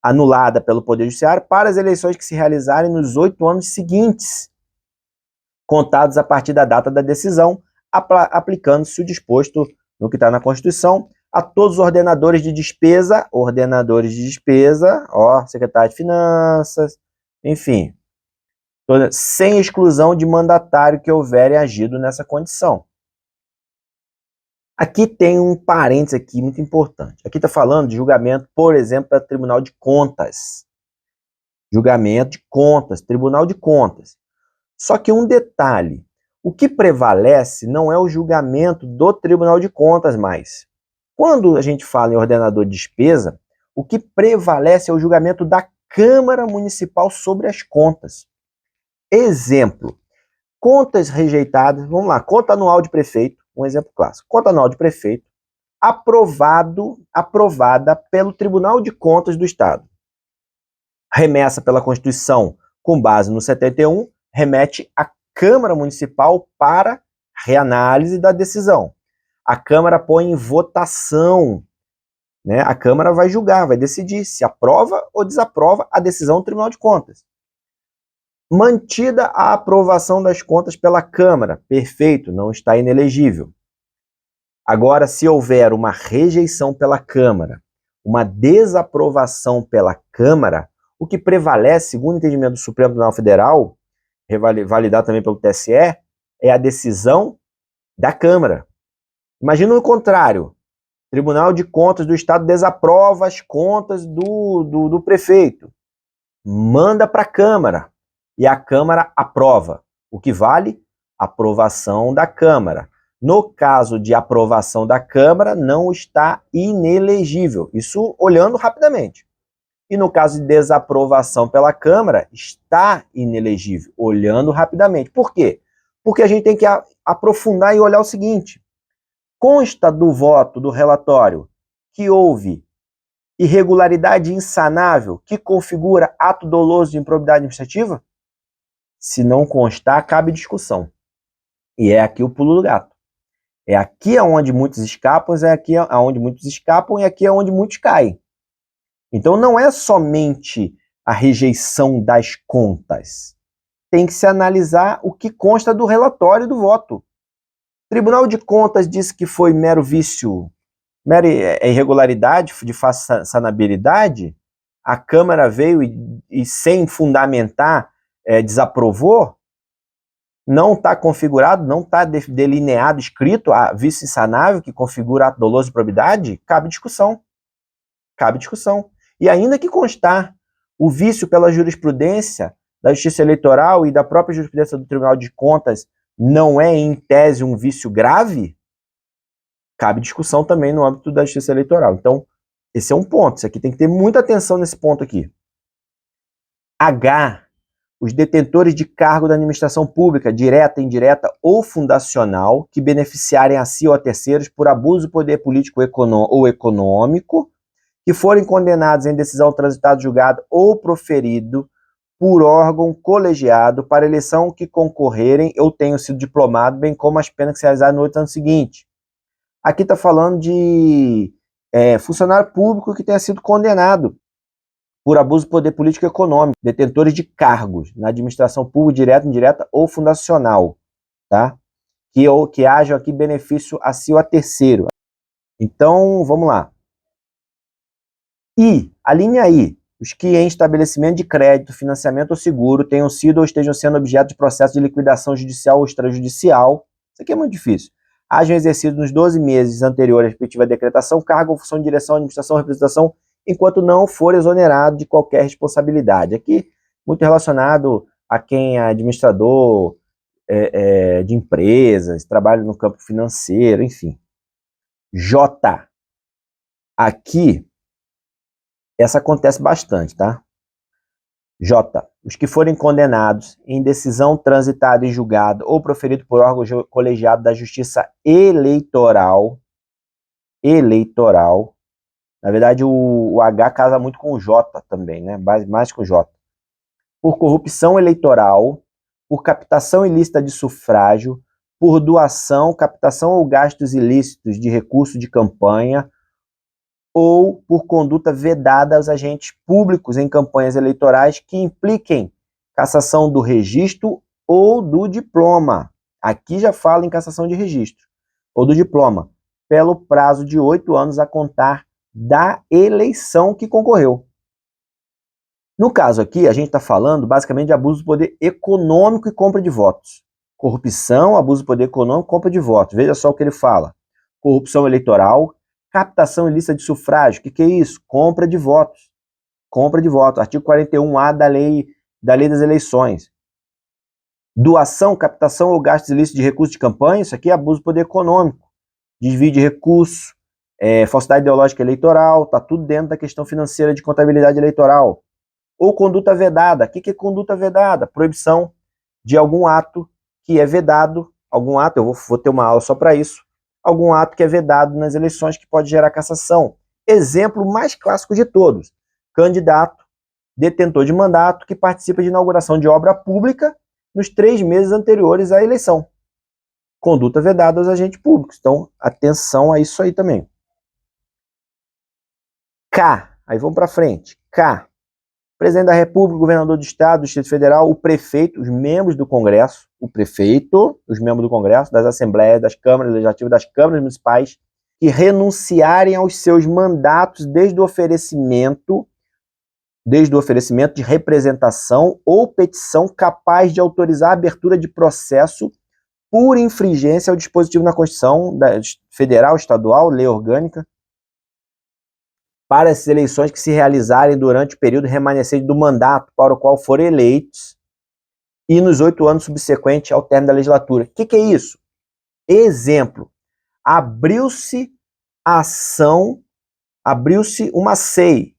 Anulada pelo Poder Judiciário para as eleições que se realizarem nos 8 anos seguintes, contados a partir da data da decisão, aplicando-se o disposto no que está na Constituição, a todos os ordenadores de despesa, secretário de Finanças, enfim, sem exclusão de mandatário que houverem agido nessa condição. Aqui tem um parênteses aqui muito importante. Aqui está falando de julgamento, por exemplo, para Tribunal de Contas. Julgamento de contas, Tribunal de Contas. Só que um detalhe, O que prevalece não é o julgamento do Tribunal de Contas mais. Quando a gente fala em ordenador de despesa, o que prevalece é o julgamento da Câmara Municipal sobre as contas. Exemplo, contas rejeitadas, vamos lá, conta anual de prefeito, um exemplo clássico, conta anual de prefeito, aprovada pelo Tribunal de Contas do Estado. Remessa pela Constituição com base no 71, remete à Câmara Municipal para reanálise da decisão. A Câmara põe em votação, né? A Câmara vai julgar, vai decidir se aprova ou desaprova a decisão do Tribunal de Contas. Mantida a aprovação das contas pela Câmara, perfeito, não está inelegível. Agora, se houver uma rejeição pela Câmara, uma desaprovação pela Câmara, o que prevalece, segundo o entendimento do Supremo Tribunal Federal, validado também pelo TSE, é a decisão da Câmara. Imagina o contrário. Tribunal de Contas do Estado desaprova as contas do prefeito. Manda para a Câmara. E a Câmara aprova. O que vale? Aprovação da Câmara. No caso de aprovação da Câmara, não está inelegível. Isso olhando rapidamente. E no caso de desaprovação pela Câmara, está inelegível, olhando rapidamente. Por quê? Porque a gente tem que aprofundar e olhar o seguinte. Consta do voto do relatório que houve irregularidade insanável que configura ato doloso de improbidade administrativa? Se não constar, cabe discussão. E é aqui o pulo do gato. É aqui onde muitos escapam, é aqui onde muitos escapam e aqui é onde muitos caem. Então não é somente a rejeição das contas. Tem que se analisar o que consta do relatório do voto. O Tribunal de Contas disse que foi mero vício, mera irregularidade de sanabilidade. A Câmara veio e sem fundamentar, desaprovou. Não está configurado, não está delineado, escrito a vício insanável que configura ato doloso de improbidade. Cabe discussão. Cabe discussão. E ainda que constar o vício pela jurisprudência da Justiça Eleitoral e da própria jurisprudência do Tribunal de Contas não é, em tese, um vício grave, cabe discussão também no âmbito da Justiça Eleitoral. Então, esse é um ponto. Isso aqui tem que ter muita atenção nesse ponto aqui. H. Os detentores de cargo da administração pública, direta, indireta ou fundacional, que beneficiarem a si ou a terceiros por abuso do poder político ou econômico, que forem condenados em decisão transitada, julgada ou proferido por órgão colegiado para eleição que concorrerem ou tenham sido diplomados, bem como as penas que se realizarem no 8 ano seguinte. Aqui está falando de funcionário público que tenha sido condenado por abuso do poder político e econômico, detentores de cargos na administração pública, direta, indireta ou fundacional, tá? Que hajam aqui benefício a si ou a terceiro. Então, vamos lá. E, a linha I, os que em estabelecimento de crédito, financiamento ou seguro tenham sido ou estejam sendo objeto de processo de liquidação judicial ou extrajudicial, isso aqui é muito difícil, hajam exercido nos 12 meses anteriores à respectiva decretação, cargo ou função de direção, administração ou representação, enquanto não for exonerado de qualquer responsabilidade. Aqui, muito relacionado a quem é administrador de empresas, trabalha no campo financeiro, enfim. J. Aqui, essa acontece bastante, tá? J. Os que forem condenados em decisão transitada e julgada ou proferido por órgão colegiado da Justiça Eleitoral, na verdade o H casa muito com o J também, né? Mais com o J. Por corrupção eleitoral, por captação ilícita de sufrágio, por doação, captação ou gastos ilícitos de recurso de campanha, ou por conduta vedada aos agentes públicos em campanhas eleitorais que impliquem cassação do registro ou do diploma. Aqui já fala em cassação de registro ou do diploma, pelo prazo de 8 anos a contar da eleição que concorreu. No caso aqui, a gente está falando basicamente de abuso do poder econômico e compra de votos. Corrupção, abuso do poder econômico, compra de votos. Veja só o que ele fala. Corrupção eleitoral, captação ilícita de sufrágio. O que é isso? Compra de votos. Compra de votos. Artigo 41A da lei das eleições. Doação, captação ou gastos ilícitos de recursos de campanha, isso aqui é abuso do poder econômico, desvio de recursos, falsidade ideológica eleitoral, está tudo dentro da questão financeira de contabilidade eleitoral. Ou conduta vedada. O que é conduta vedada? Proibição de algum ato que é vedado, algum ato, eu vou ter uma aula só para isso, algum ato que é vedado nas eleições que pode gerar cassação. Exemplo mais clássico de todos, candidato, detentor de mandato que participa de inauguração de obra pública nos 3 meses anteriores à eleição. Conduta vedada aos agentes públicos. Então, atenção a isso aí também. K. Aí vamos para frente. K. Presidente da República, governador do Estado, do Distrito Federal, o prefeito, os membros do Congresso, o prefeito, os membros do Congresso, das Assembleias, das Câmaras Legislativas, das Câmaras Municipais, que renunciarem aos seus mandatos desde o oferecimento de representação ou petição capaz de autorizar a abertura de processo por infringência ao dispositivo na Constituição Federal, Estadual, lei orgânica, para as eleições que se realizarem durante o período remanescente do mandato para o qual forem eleitos e nos 8 anos subsequentes ao término da legislatura. O que é isso? Exemplo, abriu-se uma SEI,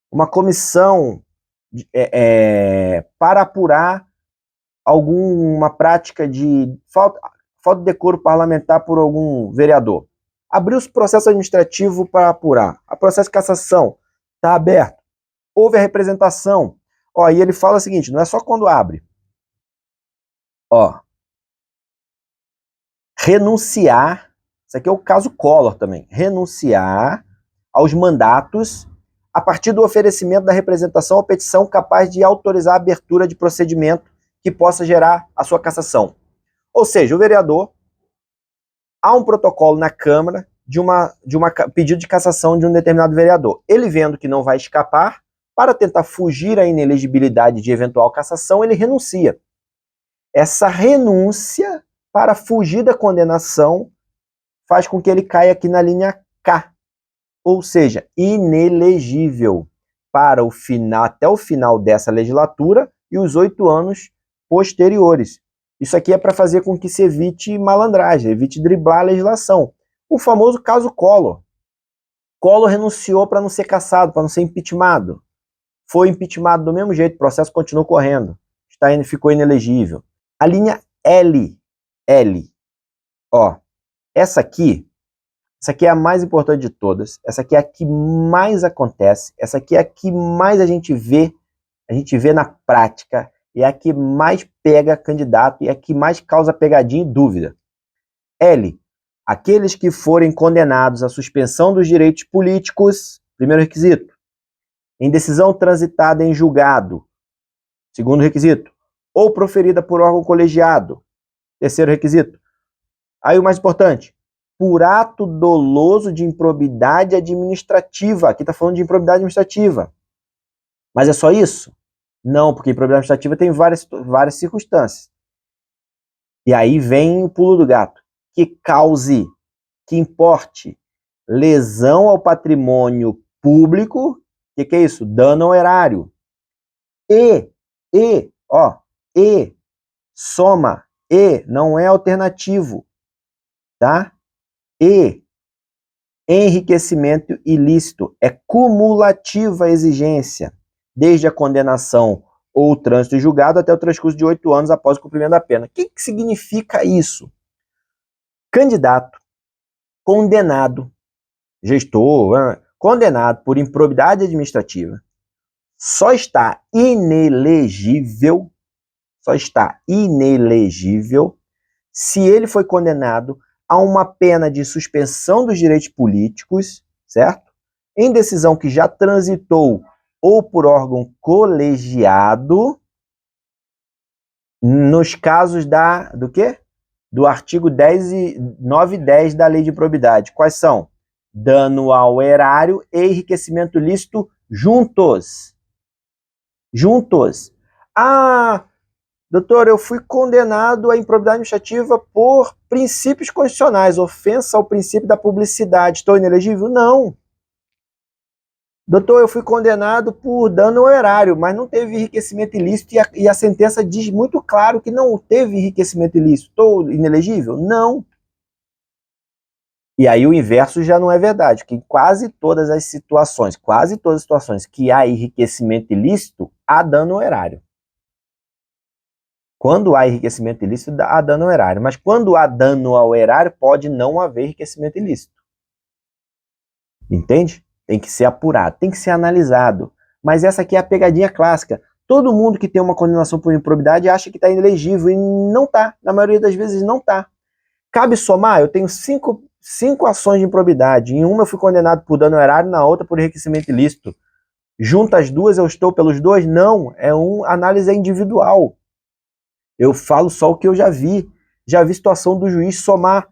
uma comissão para apurar alguma prática de falta de decoro parlamentar por algum vereador. Abriu-se processo administrativo para apurar. A processo de cassação está aberto. Houve a representação. E ele fala o seguinte, não é só quando abre. Renunciar, isso aqui é o caso Collor também, renunciar aos mandatos a partir do oferecimento da representação ou petição capaz de autorizar a abertura de procedimento que possa gerar a sua cassação. Ou seja, o vereador, há um protocolo na Câmara de pedido de cassação de um determinado vereador. Ele vendo que não vai escapar, para tentar fugir à inelegibilidade de eventual cassação, ele renuncia. Essa renúncia, para fugir da condenação, faz com que ele caia aqui na linha K, ou seja, inelegível para até o final dessa legislatura e os 8 anos posteriores. Isso aqui é para fazer com que se evite malandragem, evite driblar a legislação. O famoso caso Collor. Collor renunciou para não ser cassado, para não ser impeachmentado. Foi impeachmentado do mesmo jeito, o processo continuou correndo. Ficou inelegível. A linha L. Essa aqui é a mais importante de todas. Essa aqui é a que mais acontece. Essa aqui é a que mais a gente vê na prática. É a que mais pega candidato e é a que mais causa pegadinha e dúvida. L. Aqueles que forem condenados à suspensão dos direitos políticos, primeiro requisito. Em decisão transitada em julgado, segundo requisito. Ou proferida por órgão colegiado, terceiro requisito. Aí o mais importante, por ato doloso de improbidade administrativa. Aqui está falando de improbidade administrativa. Mas é só isso? Não, porque improbidade administrativa tem várias circunstâncias. E aí vem o pulo do gato. Que cause, que importe lesão ao patrimônio público. O que é isso? Dano ao erário. Soma, não é alternativo, tá? Enriquecimento ilícito, é cumulativa a exigência, desde a condenação ou o trânsito julgado até o transcurso de 8 anos após o cumprimento da pena. O que significa isso? Candidato condenado, gestor, condenado por improbidade administrativa, só está inelegível se ele foi condenado a uma pena de suspensão dos direitos políticos, certo? Em decisão que já transitou ou por órgão colegiado, nos casos do quê? Do artigo 9 e 10 da Lei de Improbidade. Quais são? Dano ao erário e enriquecimento ilícito juntos. Doutor, eu fui condenado à improbidade administrativa por princípios constitucionais, ofensa ao princípio da publicidade. Estou inelegível? Não. Doutor, eu fui condenado por dano ao erário, mas não teve enriquecimento ilícito e a sentença diz muito claro que não teve enriquecimento ilícito. Estou inelegível? Não. E aí o inverso já não é verdade, que em quase todas as situações que há enriquecimento ilícito, há dano ao erário. Quando há enriquecimento ilícito, há dano ao erário. Mas quando há dano ao erário, pode não haver enriquecimento ilícito. Entende? Tem que ser apurado, tem que ser analisado. Mas essa aqui é a pegadinha clássica. Todo mundo que tem uma condenação por improbidade acha que está inelegível e não está. Na maioria das vezes não está. Cabe somar? Eu tenho cinco ações de improbidade. Em uma eu fui condenado por dano ao erário, na outra por enriquecimento ilícito. Junto as duas eu estou pelos dois? Não, análise individual. Eu falo só o que eu já vi. Já vi situação do juiz somar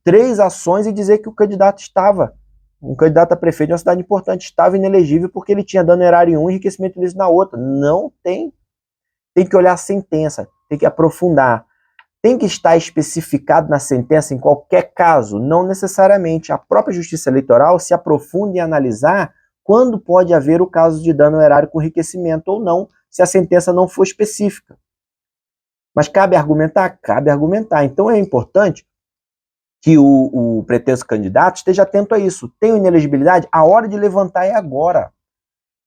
3 ações e dizer que o candidato estava, um candidato a prefeito de uma cidade importante, estava inelegível porque ele tinha dano erário em um e enriquecimento ilícito na outra. Não tem. Tem que olhar a sentença, tem que aprofundar. Tem que estar especificado na sentença em qualquer caso? Não necessariamente. A própria Justiça Eleitoral se aprofunda em analisar quando pode haver o caso de dano erário com enriquecimento ou não, se a sentença não for específica. Mas cabe argumentar? Cabe argumentar. Então é importante que o pretenso candidato esteja atento a isso. Tem inelegibilidade? A hora de levantar é agora.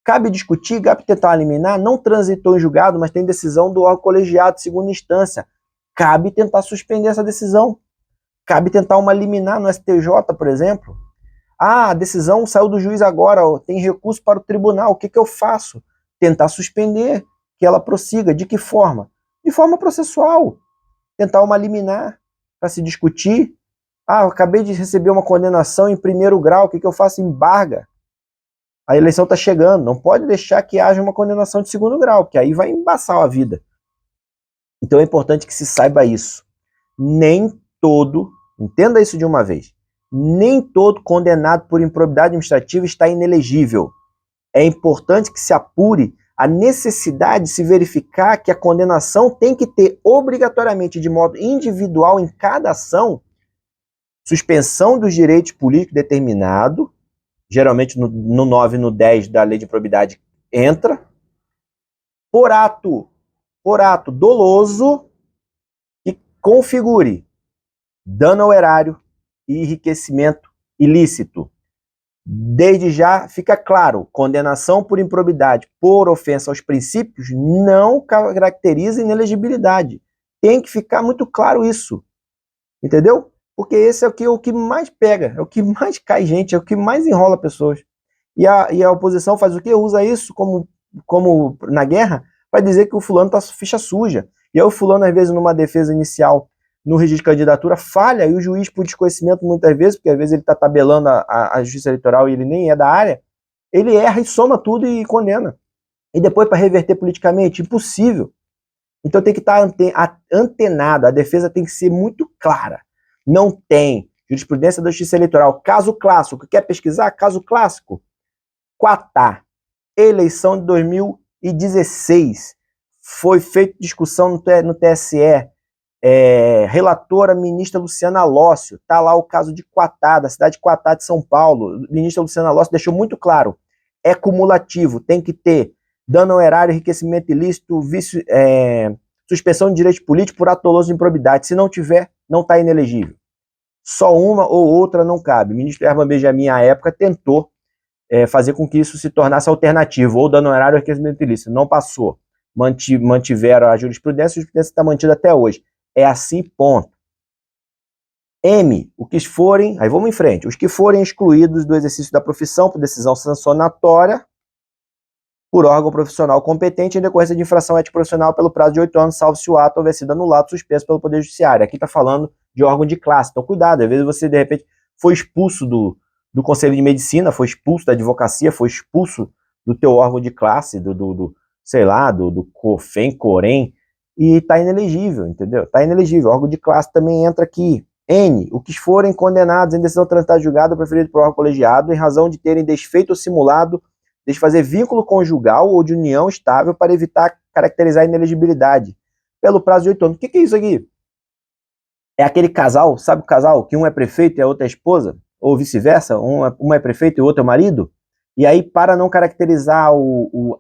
Cabe discutir, cabe tentar eliminar, não transitou em julgado, mas tem decisão do órgão colegiado de segunda instância. Cabe tentar suspender essa decisão. Cabe tentar uma liminar no STJ, por exemplo. Ah, a decisão saiu do juiz agora, tem recurso para o tribunal, o que eu faço? Tentar suspender, que ela prossiga. De que forma? De forma processual. Tentar uma liminar para se discutir. Ah, eu acabei de receber uma condenação em primeiro grau, o que eu faço? Embarga. A eleição está chegando, não pode deixar que haja uma condenação de segundo grau, porque aí vai embaçar a vida. Então é importante que se saiba isso. Nem todo, entenda isso de uma vez, nem todo condenado por improbidade administrativa está inelegível. É importante que se apure a necessidade de se verificar que a condenação tem que ter obrigatoriamente, de modo individual em cada ação, suspensão dos direitos políticos determinado, geralmente no 9 e no 10 da lei de improbidade entra, por ato doloso que configure dano ao erário e enriquecimento ilícito. Desde já fica claro, condenação por improbidade por ofensa aos princípios não caracteriza inelegibilidade. Tem que ficar muito claro isso. Entendeu? Porque esse é o que mais pega, é o que mais cai gente, é o que mais enrola pessoas. E a oposição faz o quê? Usa isso como na guerra para dizer que o fulano tá ficha suja. E aí o fulano, às vezes, numa defesa inicial, no registro de candidatura, falha, e o juiz, por desconhecimento, muitas vezes, porque às vezes ele está tabelando a justiça eleitoral e ele nem é da área, ele erra e soma tudo e condena. E depois, para reverter politicamente, impossível. Então tem que estar antenado, a defesa tem que ser muito clara. Não tem jurisprudência da Justiça Eleitoral. Caso clássico, quer pesquisar? Caso clássico. Quatá, eleição de 2016. Foi feita discussão no TSE. Relatora ministra Luciana Lócio. Está lá o caso de Quatá, da cidade de Quatá de São Paulo. Ministra Luciana Lócio deixou muito claro. É cumulativo, tem que ter dano ao erário, enriquecimento ilícito, suspensão de direito político por ato doloso de improbidade. Se não tiver, não está inelegível. Só uma ou outra não cabe. O ministro Herman Benjamin, à época, tentou fazer com que isso se tornasse alternativo, ou dano ao erário ou enriquecimento ilícito. Não passou. Mantiveram a jurisprudência está mantida até hoje. É assim, ponto. M, o que forem, aí vamos em frente, os que forem excluídos do exercício da profissão por decisão sancionatória por órgão profissional competente em decorrência de infração ética profissional pelo prazo de 8 anos, salvo se o ato houver sido anulado, suspenso pelo Poder Judiciário. Aqui está falando de órgão de classe, então cuidado, às vezes você, de repente, foi expulso do Conselho de Medicina, foi expulso da advocacia, foi expulso do teu órgão de classe, do COFEM, COREM, e está inelegível, entendeu? Está inelegível, o órgão de classe também entra aqui. N, o que forem condenados em decisão transitada julgada ou preferido por órgão colegiado em razão de terem desfeito ou simulado de fazer vínculo conjugal ou de união estável para evitar caracterizar a inelegibilidade pelo prazo de 8 anos. O que é isso aqui? É aquele casal, sabe o casal, que um é prefeito e a outra é esposa? Ou vice-versa, um é prefeito e o outro é marido? E aí, para não caracterizar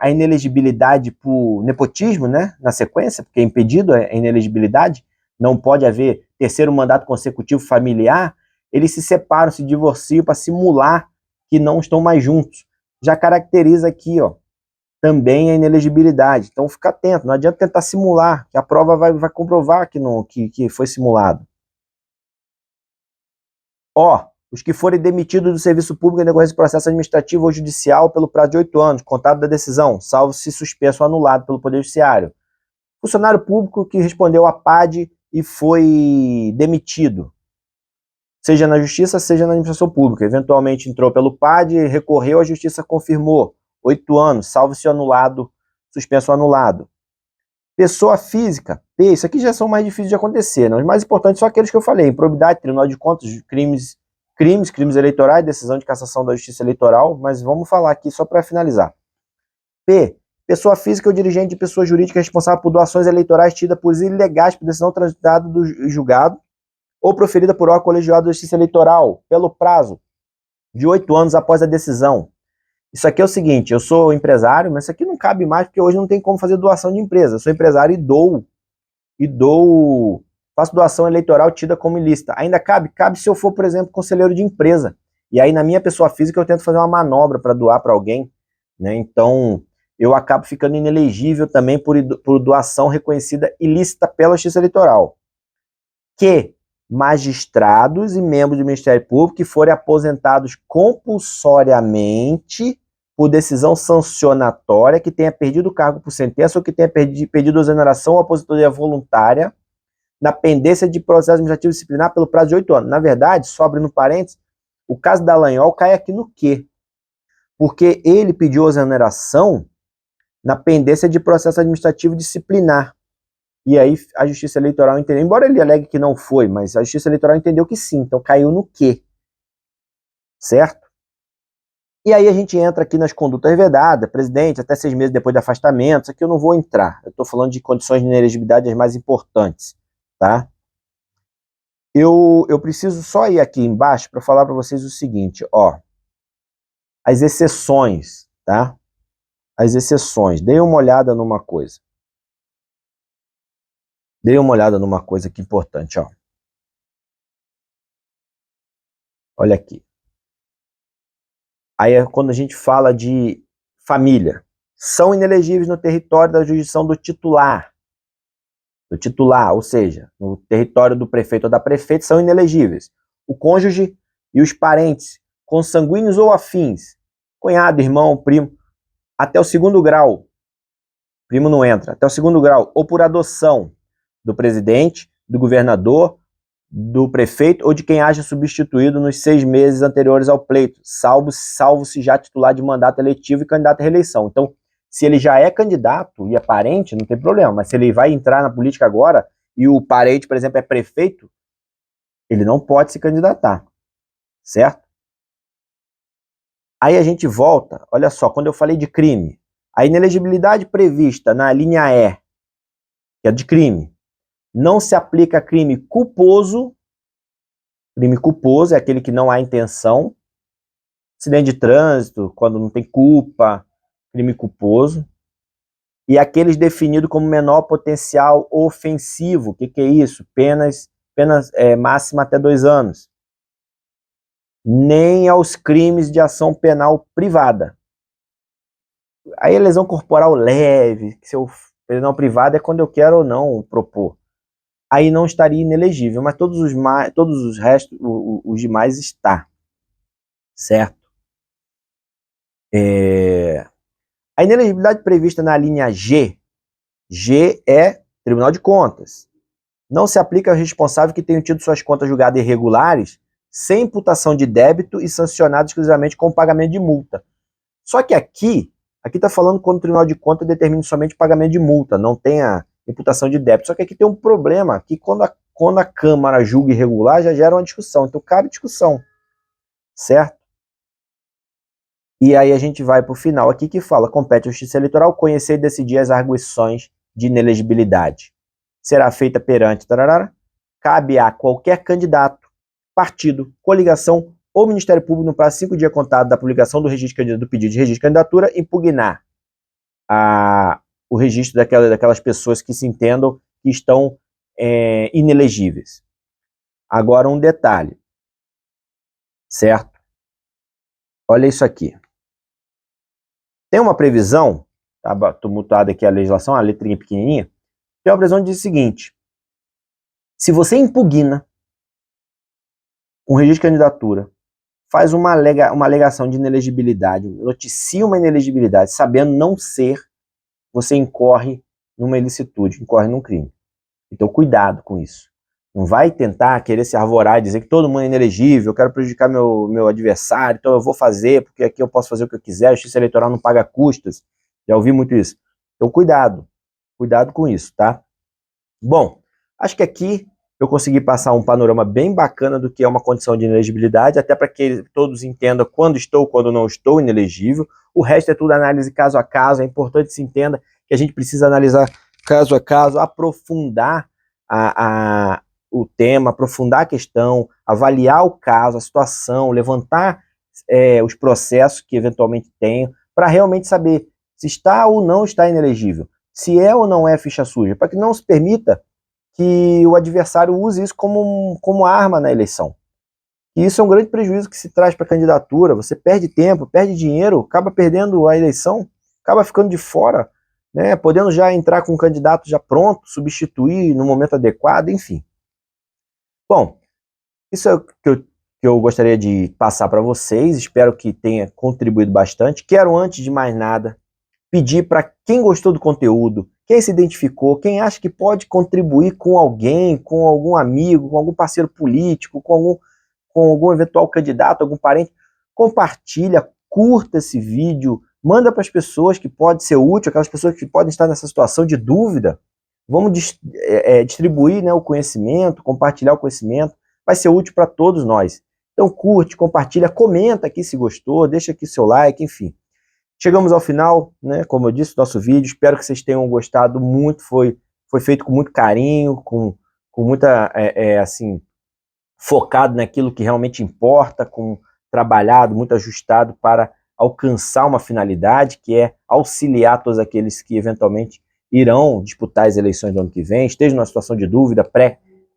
a inelegibilidade por nepotismo, né, na sequência, porque é impedido a inelegibilidade, não pode haver terceiro mandato consecutivo familiar, eles se separam, se divorciam para simular que não estão mais juntos. Já caracteriza aqui, ó, também a inelegibilidade. Então fica atento, não adianta tentar simular, que a prova vai comprovar que foi simulado. Ó, os que forem demitidos do serviço público em decorrência de processo administrativo ou judicial pelo prazo de 8 anos, contado da decisão, salvo se suspenso ou anulado pelo Poder Judiciário. Funcionário público que respondeu à PAD e foi demitido, seja na Justiça, seja na administração pública. Eventualmente entrou pelo PAD, recorreu, a Justiça confirmou. 8 anos, salvo se anulado, suspenso ou anulado. Pessoa física, isso aqui já são mais difíceis de acontecer, né? Os mais importantes são aqueles que eu falei: improbidade, Tribunal de Contas, crimes eleitorais, decisão de cassação da Justiça Eleitoral, mas vamos falar aqui só para finalizar. P, pessoa física ou dirigente de pessoa jurídica responsável por doações eleitorais tidas por ilegais por decisão transitada do julgado ou proferida por órgão colegiado da Justiça Eleitoral, pelo prazo de 8 anos após a decisão. Isso aqui é o seguinte: eu sou empresário, mas isso aqui não cabe mais, porque hoje não tem como fazer doação de empresa. Eu sou empresário e faço doação eleitoral tida como ilícita. Ainda cabe? Cabe se eu for, por exemplo, conselheiro de empresa. E aí, na minha pessoa física, eu tento fazer uma manobra para doar para alguém, né? Então, eu acabo ficando inelegível também por doação reconhecida ilícita pela Justiça Eleitoral. Que magistrados e membros do Ministério Público que forem aposentados compulsoriamente por decisão sancionatória, que tenha perdido o cargo por sentença ou que tenha pedido exoneração ou aposentadoria voluntária na pendência de processo administrativo disciplinar pelo prazo de 8 anos. Na verdade, só abrindo parênteses, o caso da Dallagnol cai aqui no quê? Porque ele pediu exoneração na pendência de processo administrativo disciplinar. E aí a Justiça Eleitoral entendeu, embora ele alegue que não foi, mas a Justiça Eleitoral entendeu que sim, então caiu no quê? Certo? E aí a gente entra aqui nas condutas vedadas, presidente, até 6 meses depois de afastamento, isso aqui eu não vou entrar, eu estou falando de condições de inelegibilidade as mais importantes, tá? Eu preciso só ir aqui embaixo para falar para vocês o seguinte, ó, as exceções, tá? As exceções, deem uma olhada numa coisa. Dê uma olhada numa coisa aqui importante, ó. Olha aqui. Aí é quando a gente fala de família. São inelegíveis no território da jurisdição do titular. Do titular, ou seja, no território do prefeito ou da prefeita, são inelegíveis o cônjuge e os parentes, consanguíneos ou afins, cunhado, irmão, primo, até o 2º grau. Primo não entra. Até o 2º grau, ou por adoção do presidente, do governador, do prefeito ou de quem haja substituído nos 6 meses anteriores ao pleito, salvo se já titular de mandato eletivo e candidato à reeleição. Então, se ele já é candidato e é parente, não tem problema, mas se ele vai entrar na política agora e o parente, por exemplo, é prefeito, ele não pode se candidatar, certo? Aí a gente volta, olha só, quando eu falei de crime, a inelegibilidade prevista na linha E, que é de crime, não se aplica a crime culposo. Crime culposo é aquele que não há intenção. Acidente de trânsito, quando não tem culpa, crime culposo. E aqueles definidos como menor potencial ofensivo. O que é isso? Penas máxima até 2 anos. Nem aos crimes de ação penal privada. Aí a lesão corporal leve, que se eu lesão privada é quando eu quero ou não propor. Aí não estaria inelegível, mas todos os restos, os demais está, certo? A inelegibilidade prevista na linha G é Tribunal de Contas. Não se aplica ao responsável que tenha tido suas contas julgadas irregulares, sem imputação de débito e sancionado exclusivamente com pagamento de multa. Só que aqui está falando quando o Tribunal de Contas determina somente o pagamento de multa, não tem a imputação de débito. Só que aqui tem um problema, que quando a Câmara julga irregular, já gera uma discussão. Então cabe discussão, certo? E aí a gente vai para o final aqui que fala: compete à Justiça Eleitoral conhecer e decidir as arguições de inelegibilidade. Será feita perante, cabe a qualquer candidato, partido, coligação o Ministério Público, no prazo de 5 dias contado da publicação do pedido de registro de candidatura, impugnar o registro daquelas pessoas que se entendam que estão inelegíveis. Agora, um detalhe, certo? Olha isso aqui. Tem uma previsão, tá tumultuada aqui a legislação, a letrinha pequenininha, tem uma previsão que diz o seguinte: se você impugna um registro de candidatura, faz uma alegação de inelegibilidade, noticia uma inelegibilidade, sabendo não ser, você incorre numa ilicitude, incorre num crime. Então, cuidado com isso. Não vai tentar querer se arvorar e dizer que todo mundo é inelegível, eu quero prejudicar meu adversário, então eu vou fazer, porque aqui eu posso fazer o que eu quiser, a justiça eleitoral não paga custas. Já ouvi muito isso. Então, cuidado com isso, tá? Bom, acho que aqui eu consegui passar um panorama bem bacana do que é uma condição de inelegibilidade, até para que todos entendam quando estou, quando não estou inelegível. O resto é tudo análise caso a caso, é importante que se entenda que a gente precisa analisar caso a caso, aprofundar o tema, aprofundar a questão, avaliar o caso, a situação, levantar os processos que eventualmente tenho, para realmente saber se está ou não está inelegível, se é ou não é ficha suja, para que não se permita que o adversário use isso como arma na eleição. E isso é um grande prejuízo que se traz para a candidatura. Você perde tempo, perde dinheiro, acaba perdendo a eleição, acaba ficando de fora, né, podendo já entrar com um candidato já pronto, substituir no momento adequado, enfim. Bom, isso é o que eu gostaria de passar para vocês, espero que tenha contribuído bastante. Quero, antes de mais nada, pedir para quem gostou do conteúdo, quem se identificou, quem acha que pode contribuir com alguém, com algum amigo, com algum parceiro político, com algum eventual candidato, algum parente, compartilha, curta esse vídeo, manda para as pessoas que pode ser útil, aquelas pessoas que podem estar nessa situação de dúvida. Vamos distribuir, né, o conhecimento, compartilhar o conhecimento, vai ser útil para todos nós. Então curte, compartilha, comenta aqui se gostou, deixa aqui seu like, enfim. Chegamos ao final, né, como eu disse, do nosso vídeo. Espero que vocês tenham gostado muito. Foi feito com muito carinho, com muita, assim, focado naquilo que realmente importa, trabalhado, muito ajustado para alcançar uma finalidade, que é auxiliar todos aqueles que eventualmente irão disputar as eleições do ano que vem, estejam numa situação de dúvida,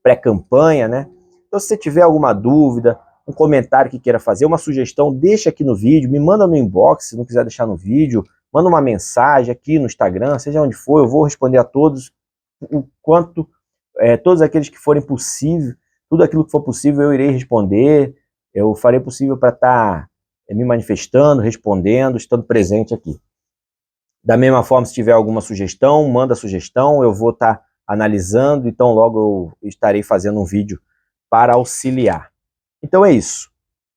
pré-campanha, né? Então, se você tiver alguma dúvida, um comentário que queira fazer, uma sugestão, deixa aqui no vídeo, me manda no inbox, se não quiser deixar no vídeo, manda uma mensagem aqui no Instagram, seja onde for, eu vou responder a todos, todos aqueles que forem possível, tudo aquilo que for possível eu irei responder, eu farei possível para estar me manifestando, respondendo, estando presente aqui. Da mesma forma, se tiver alguma sugestão, manda sugestão, eu vou estar analisando, então logo eu estarei fazendo um vídeo para auxiliar. Então é isso.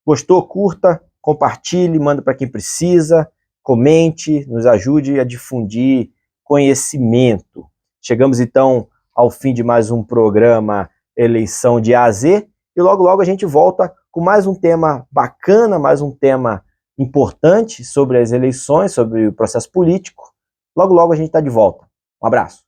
Gostou? Curta, compartilhe, manda para quem precisa, comente, nos ajude a difundir conhecimento. Chegamos então ao fim de mais um programa Eleição de A a Z, e logo logo a gente volta com mais um tema bacana, mais um tema importante sobre as eleições, sobre o processo político. Logo logo a gente está de volta. Um abraço.